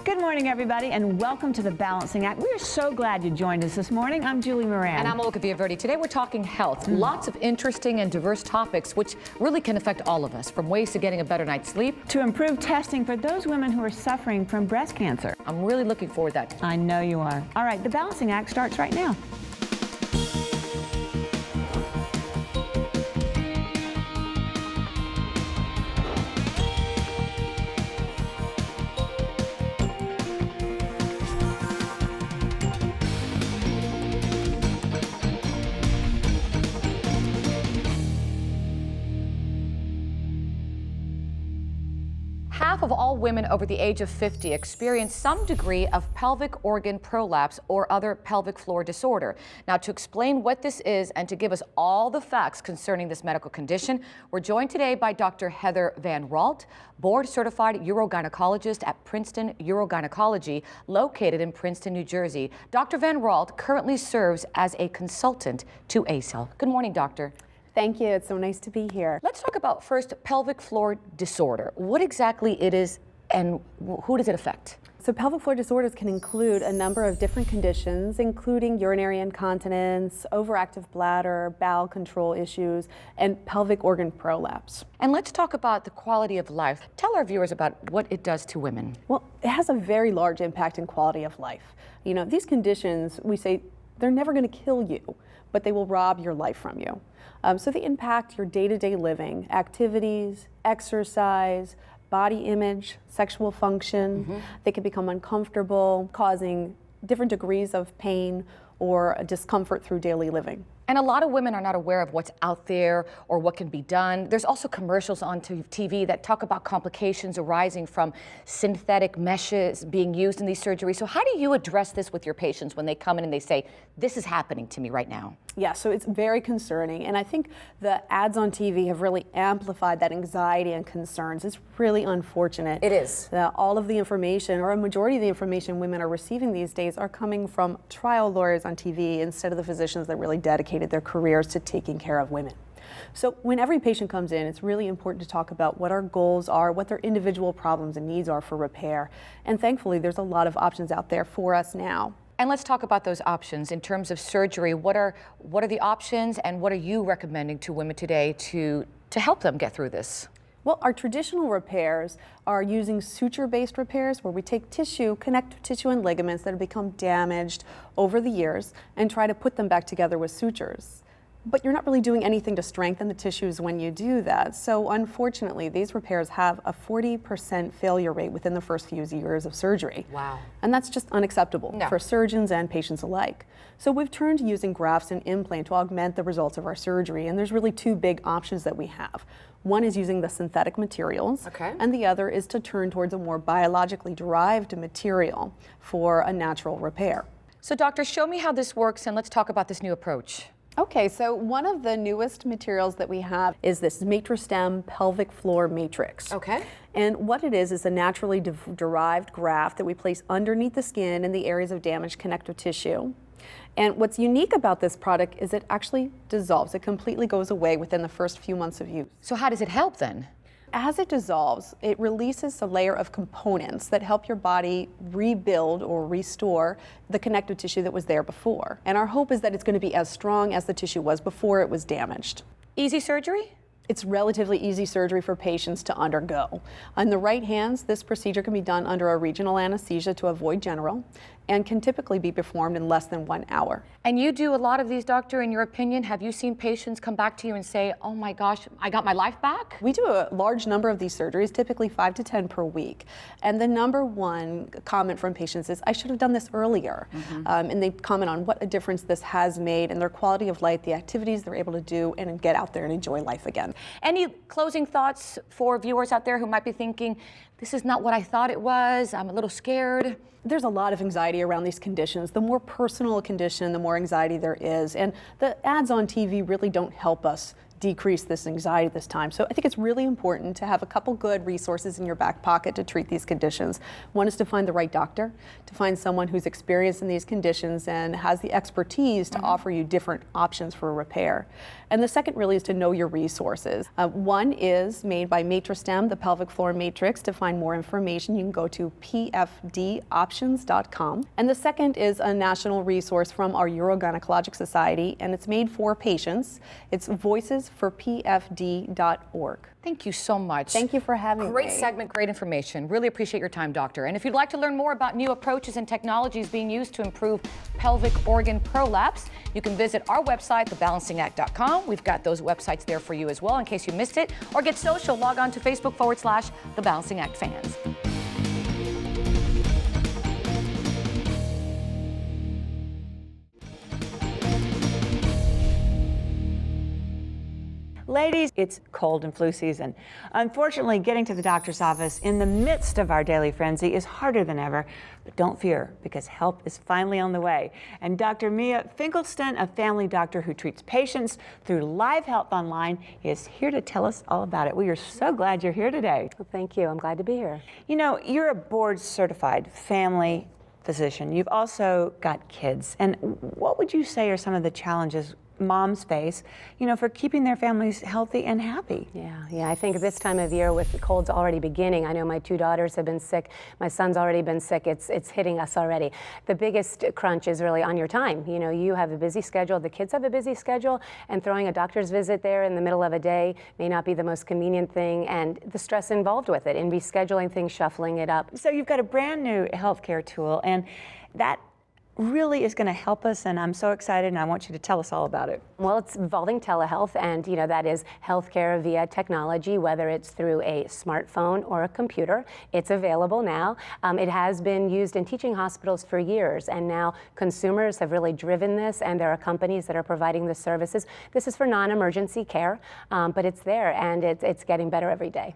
Good morning, everybody, and welcome to the Balancing Act. We are so glad you joined us this morning. I'm Julie Moran. And I'm Olga Villaverdi. Today we're talking health. Lots of interesting and diverse topics which really can affect all of us, from ways to getting a better night's sleep. To improve testing for those women who are suffering from breast cancer. I'm really looking forward to that. I know you are. All right, the Balancing Act starts right now. Half of all women over the age of 50 experience some degree of pelvic organ prolapse or other pelvic floor disorder. Now, to explain what this is and to give us all the facts concerning this medical condition, we're joined today by Dr. Heather Van Ralt, board-certified urogynecologist at Princeton Urogynecology, located in Princeton, New Jersey. Dr. Van Ralt currently serves as a consultant to ACEL. Good morning, doctor. Thank you. It's so nice to be here. Let's talk about first pelvic floor disorder. What exactly it is and who does it affect? So pelvic floor disorders can include a number of different conditions, including urinary incontinence, overactive bladder, bowel control issues, and pelvic organ prolapse. And let's talk about the quality of life. Tell our viewers about what it does to women. Well, it has a very large impact in quality of life. You know, these conditions, we say, they're never going to kill you, but they will rob your life from you. So they impact your day-to-day living, activities, exercise, body image, sexual function. They can become uncomfortable, causing different degrees of pain or discomfort through daily living. And a lot of women are not aware of what's out there or what can be done. There's also commercials on TV that talk about complications arising from synthetic meshes being used in these surgeries. So how do you address this with your patients when they come in and they say, this is happening to me right now? Yeah, so it's very concerning, and I think the ads on TV have really amplified that anxiety and concerns. It's really unfortunate. It is. That all of the information, or a majority of the information women are receiving these days, are coming from trial lawyers on TV instead of the physicians that really dedicated their careers to taking care of women. So when every patient comes in, it's really important to talk about what our goals are, what their individual problems and needs are for repair. And thankfully, there's a lot of options out there for us now. And let's talk about those options in terms of surgery. What are the options, and what are you recommending to women today to help them get through this? Well, our traditional repairs are using suture-based repairs, where we take tissue, connective tissue and ligaments that have become damaged over the years, and try to put them back together with sutures. But you're not really doing anything to strengthen the tissues when you do that. So unfortunately, these repairs have a 40% failure rate within the first few years of surgery. Wow. And that's just unacceptable for surgeons and patients alike. So we've turned to using grafts and implant to augment the results of our surgery. And there's really two big options that we have. One is using the synthetic materials, and the other is to turn towards a more biologically derived material for a natural repair. So doctor, show me how this works, and let's talk about this new approach. Okay, so one of the newest materials that we have is this Matrastem pelvic floor matrix. Okay. And what it is a naturally derived graft that we place underneath the skin in the areas of damaged connective tissue. And what's unique about this product is it actually dissolves. It completely goes away within the first few months of use. So how does it help then? As it dissolves, it releases a layer of components that help your body rebuild or restore the connective tissue that was there before. And our hope is that it's going to be as strong as the tissue was before it was damaged. Easy surgery? It's relatively easy surgery for patients to undergo. On the right hands, this procedure can be done under a regional anesthesia to avoid general, and can typically be performed in less than 1 hour. And you do a lot of these, doctor, in your opinion. Have you seen patients come back to you and say, oh my gosh, I got my life back? We do a large number of these surgeries, typically 5 to 10 per week. And the number one comment from patients is, I should have done this earlier. And they comment on what a difference this has made in their quality of life, the activities they're able to do, and get out there and enjoy life again. Any closing thoughts for viewers out there who might be thinking, this is not what I thought it was, I'm a little scared? There's a lot of anxiety around these conditions. The more personal a condition, the more anxiety there is. And the ads on TV really don't help us decrease this anxiety this time. So I think it's really important to have a couple good resources in your back pocket to treat these conditions. One is to find the right doctor, to find someone who's experienced in these conditions and has the expertise to offer you different options for repair. And the second really is to know your resources. One is made by Matristem, the pelvic floor matrix. To find more information, you can go to pfdoptions.com. And the second is a national resource from our Urogynecologic Society, and it's made for patients. It's voicesforpfd.org. Thank you so much. Thank you for having me. Great segment, great information. Really appreciate your time, doctor. And if you'd like to learn more about new approaches and technologies being used to improve pelvic organ prolapse, you can visit our website, thebalancingact.com. We've got those websites there for you as well in case you missed it. Or get social, log on to Facebook.com/The Balancing Act Fans. Ladies, it's cold and flu season. Unfortunately, getting to the doctor's office in the midst of our daily frenzy is harder than ever. But don't fear, because help is finally on the way. And Dr. Mia Finkelstein, a family doctor who treats patients through Live Health Online, is here to tell us all about it. We are so glad you're here today. Well, thank you. I'm glad to be here. You know, you're a board-certified family physician. You've also got kids. And what would you say are some of the challenges moms face, you know, for keeping their families healthy and happy? Yeah, I think this time of year with the colds already beginning, I know my two daughters have been sick, my son's already been sick, it's hitting us already. The biggest crunch is really on your time. You know, you have a busy schedule, the kids have a busy schedule, and throwing a doctor's visit there in the middle of a day may not be the most convenient thing, and the stress involved with it, and rescheduling things, shuffling it up. So you've got a brand new healthcare tool, and that really is going to help us, and I'm so excited, and I want you to tell us all about it. Well, it's involving telehealth, and you know that is healthcare via technology, whether it's through a smartphone or a computer. It's available now. It has been used in teaching hospitals for years, and now consumers have really driven this, and there are companies that are providing the services. This is for non-emergency care, but it's there, and it's getting better every day.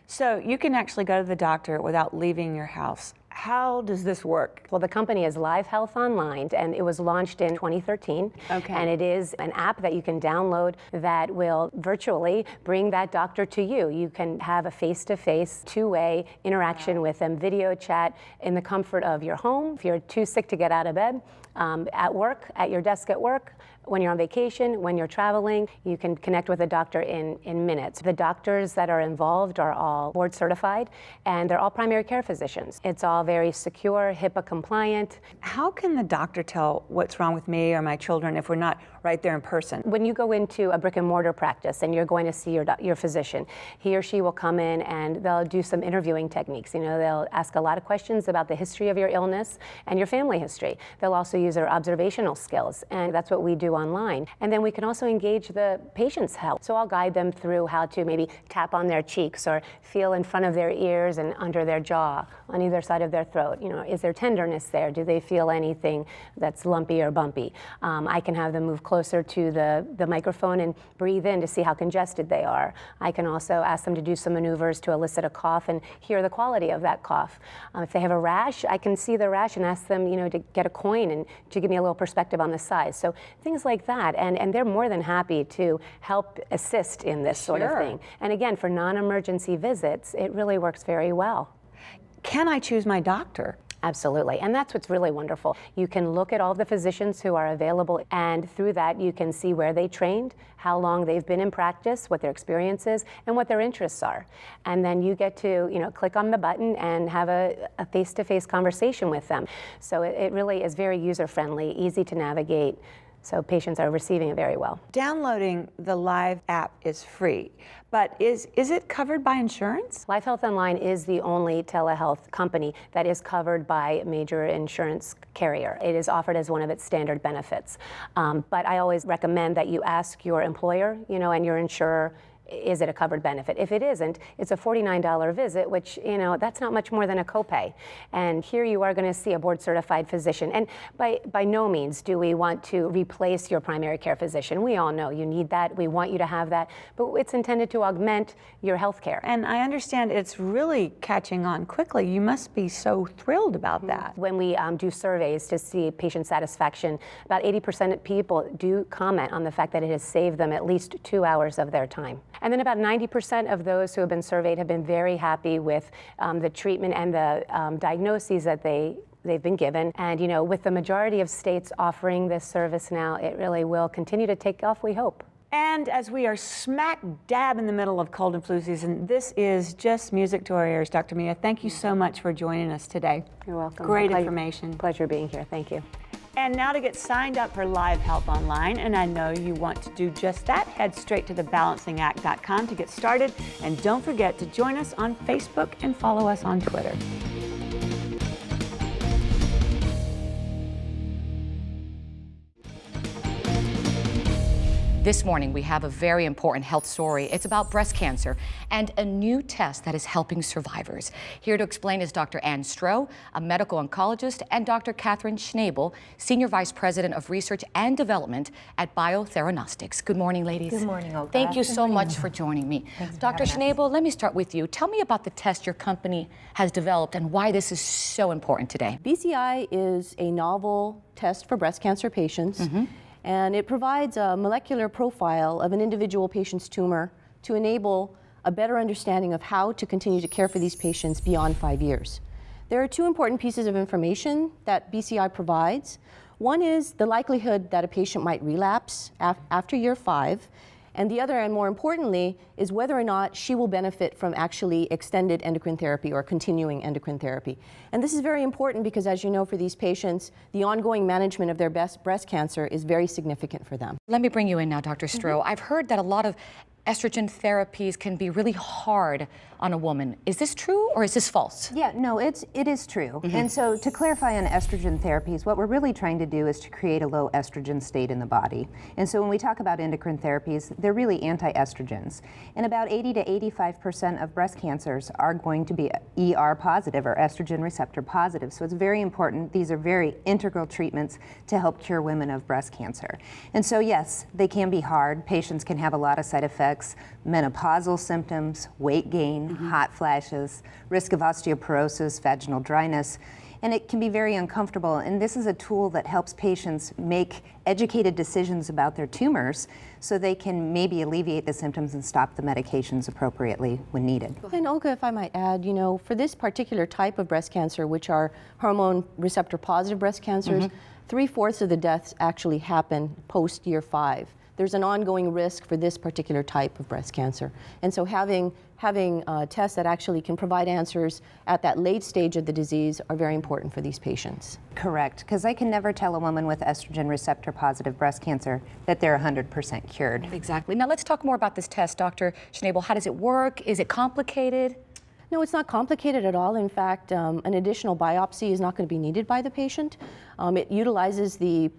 So you can actually go to the doctor without leaving your house. How does this work? Well, the company is Live Health Online, and it was launched in 2013. Okay. And it is an app that you can download that will virtually bring that doctor to you. You can have a face-to-face, two-way interaction with them, video chat in the comfort of your home. If you're too sick to get out of bed, at work, at your desk at work, when you're on vacation, when you're traveling, you can connect with a doctor in minutes. The doctors that are involved are all board certified, and they're all primary care physicians. It's all very secure, HIPAA compliant. How can the doctor tell what's wrong with me or my children if we're not right there in person? When you go into a brick and mortar practice and you're going to see your physician, he or she will come in and they'll do some interviewing techniques. You know, they'll ask a lot of questions about the history of your illness and your family history. They'll also use their observational skills, and that's what we do online. And then we can also engage the patient's health. So I'll guide them through how to maybe tap on their cheeks or feel in front of their ears and under their jaw, on either side of their throat. You know, is there tenderness there? Do they feel anything that's lumpy or bumpy? I can have them move closer to the microphone and breathe in to see how congested they are. I can also ask them to do some maneuvers to elicit a cough and hear the quality of that cough. If they have a rash, I can see the rash and ask them, you know, to get a coin and to give me a little perspective on the size. So things like that, and they're more than happy to help assist in this sort of thing. And again, for non-emergency visits, it really works very well. Can I choose my doctor? Absolutely, and that's what's really wonderful. You can look at all the physicians who are available, and through that you can see where they trained, how long they've been in practice, what their experience is, and what their interests are. And then you get to, you know, click on the button and have a face-to-face conversation with them. So it really is very user-friendly, easy to navigate. So patients are receiving it very well. Downloading the Live app is free, but is it covered by insurance? Live Health Online is the only telehealth company that is covered by a major insurance carrier. It is offered as one of its standard benefits. But I always recommend that you ask your employer, you know, and your insurer is it a covered benefit? If it isn't, it's a $49 visit, which, that's not much more than a copay. And here you are going to see a board-certified physician. And by no means do we want to replace your primary care physician. We all know you need that. We want you to have that. But it's intended to augment your health care. And I understand it's really catching on quickly. You must be so thrilled about that. When we do surveys to see patient satisfaction, about 80% of people do comment on the fact that it has saved them at least 2 hours of their time. And then about 90% of those who have been surveyed have been very happy with the treatment and the diagnoses that they've been given. And with the majority of states offering this service now, it really will continue to take off, we hope. And as we are smack dab in the middle of cold and flu season, this is just music to our ears. Dr. Mia, thank you so much for joining us today. You're welcome. Great information. Pleasure being here. Thank you. And now to get signed up for Live Health Online, and I know you want to do just that, head straight to thebalancingact.com to get started. And don't forget to join us on Facebook and follow us on Twitter. This morning, we have a very important health story. It's about breast cancer and a new test that is helping survivors. Here to explain is Dr. Ann Stroh, a medical oncologist, and Dr. Catherine Schnabel, Senior Vice President of Research and Development at Biotheranostics. Good morning, ladies. Good morning, Olga. Thank you so much for joining me. Dr. Schnabel, let me start with you. Tell me about the test your company has developed and why this is so important today. BCI is a novel test for breast cancer patients. And it provides a molecular profile of an individual patient's tumor to enable a better understanding of how to continue to care for these patients beyond 5 years. There are two important pieces of information that BCI provides. One is the likelihood that a patient might relapse after year 5, and the other, and more importantly, is whether or not she will benefit from actually extended endocrine therapy or continuing endocrine therapy. And this is very important because, as you know, for these patients, the ongoing management of their breast cancer is very significant for them. Let me bring you in now, Dr. Stroh. I've heard that a lot of estrogen therapies can be really hard on a woman. Is this true or is this false? Yeah, no, it is true. And so to clarify on estrogen therapies, what we're really trying to do is to create a low estrogen state in the body. And so when we talk about endocrine therapies, they're really anti-estrogens. And about 80 to 85% of breast cancers are going to be ER positive or estrogen receptor positive. So it's very important. These are very integral treatments to help cure women of breast cancer. And so yes, they can be hard. Patients can have a lot of side effects, menopausal symptoms, weight gain, hot flashes, risk of osteoporosis, vaginal dryness, and it can be very uncomfortable. And this is a tool that helps patients make educated decisions about their tumors so they can maybe alleviate the symptoms and stop the medications appropriately when needed. And Olga, if I might add, for this particular type of breast cancer, which are hormone receptor positive breast cancers, 3/4 of the deaths actually happen post year 5. There's an ongoing risk for this particular type of breast cancer. And so having tests that actually can provide answers at that late stage of the disease are very important for these patients. Correct, because I can never tell a woman with estrogen receptor positive breast cancer that they're 100% cured. Exactly. Now let's talk more about this test, Dr. Schnabel. How does it work? Is it complicated? No, it's not complicated at all. In fact, an additional biopsy is not going to be needed by the patient. It utilizes the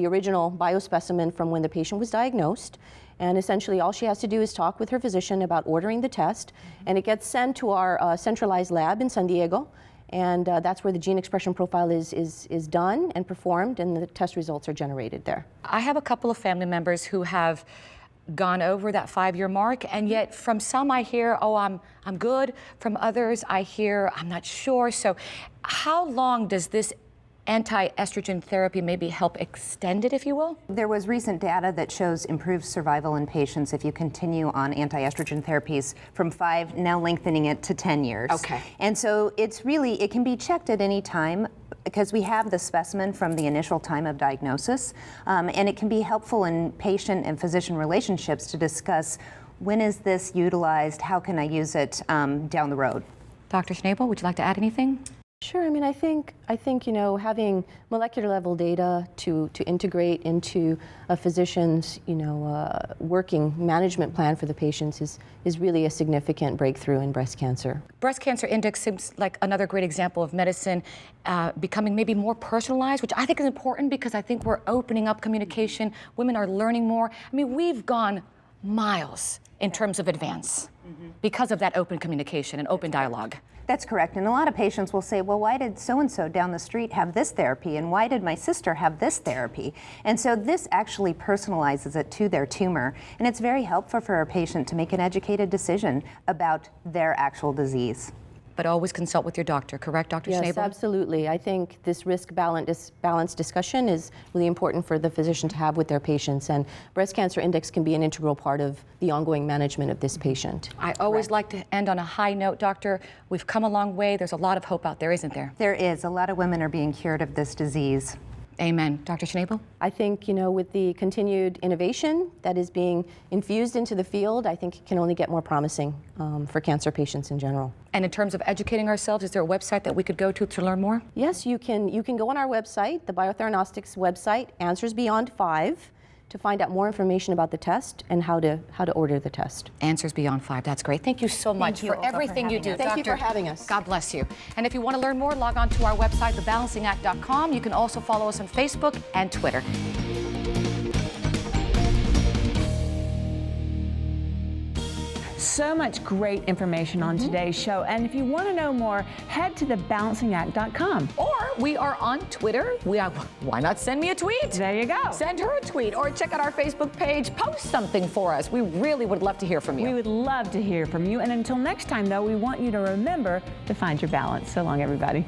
original biospecimen from when the patient was diagnosed. And essentially all she has to do is talk with her physician about ordering the test. And it gets sent to our centralized lab in San Diego. And that's where the gene expression profile is done and performed, and the test results are generated there. I have a couple of family members who have gone over that 5-year mark, and yet from some I hear, oh, I'm good. From others I hear, I'm not sure. So how long does this anti-estrogen therapy maybe help extend it, if you will? There was recent data that shows improved survival in patients if you continue on anti-estrogen therapies from 5, now lengthening it to 10 years. Okay. And so it can be checked at any time because we have the specimen from the initial time of diagnosis, and it can be helpful in patient and physician relationships to discuss when is this utilized, how can I use it down the road. Dr. Schnabel, would you like to add anything? Sure. I mean, I think having molecular level data to integrate into a physician's working management plan for the patients is really a significant breakthrough in breast cancer. Breast Cancer Index seems like another great example of medicine becoming maybe more personalized, which I think is important because I think we're opening up communication. Women are learning more. I mean, we've gone miles in terms of advance because of that open communication and open dialogue. That's correct. And a lot of patients will say, well, why did so-and-so down the street have this therapy? And why did my sister have this therapy? And so this actually personalizes it to their tumor. And it's very helpful for a patient to make an educated decision about their actual disease. But always consult with your doctor, correct, Dr. Yes, Schnabel? absolutely. I think this risk balance discussion is really important for the physician to have with their patients, and breast cancer index can be an integral part of the ongoing management of this patient. I always like to end on a high note, Doctor. We've come a long way. There's a lot of hope out there, isn't there? There is. A lot of women are being cured of this disease. Amen. Dr. Schnabel? I think, with the continued innovation that is being infused into the field, I think it can only get more promising for cancer patients in general. And in terms of educating ourselves, is there a website that we could go to learn more? Yes, you can go on our website, the Biotheranostics website, Answers Beyond 5, to find out more information about the test and how to order the test. Answers Beyond 5. That's great. Thank you so much for everything you do, Doctor. Thank you for having us. God bless you. And if you want to learn more, log on to our website, thebalancingact.com. You can also follow us on Facebook and Twitter. So much great information on today's show. And if you want to know more, head to thebalancingact.com. Or we are on Twitter. Why not send me a tweet? There you go. Send her a tweet or check out our Facebook page. Post something for us. We really would love to hear from you. We would love to hear from you. And until next time, though, we want you to remember to find your balance. So long, everybody.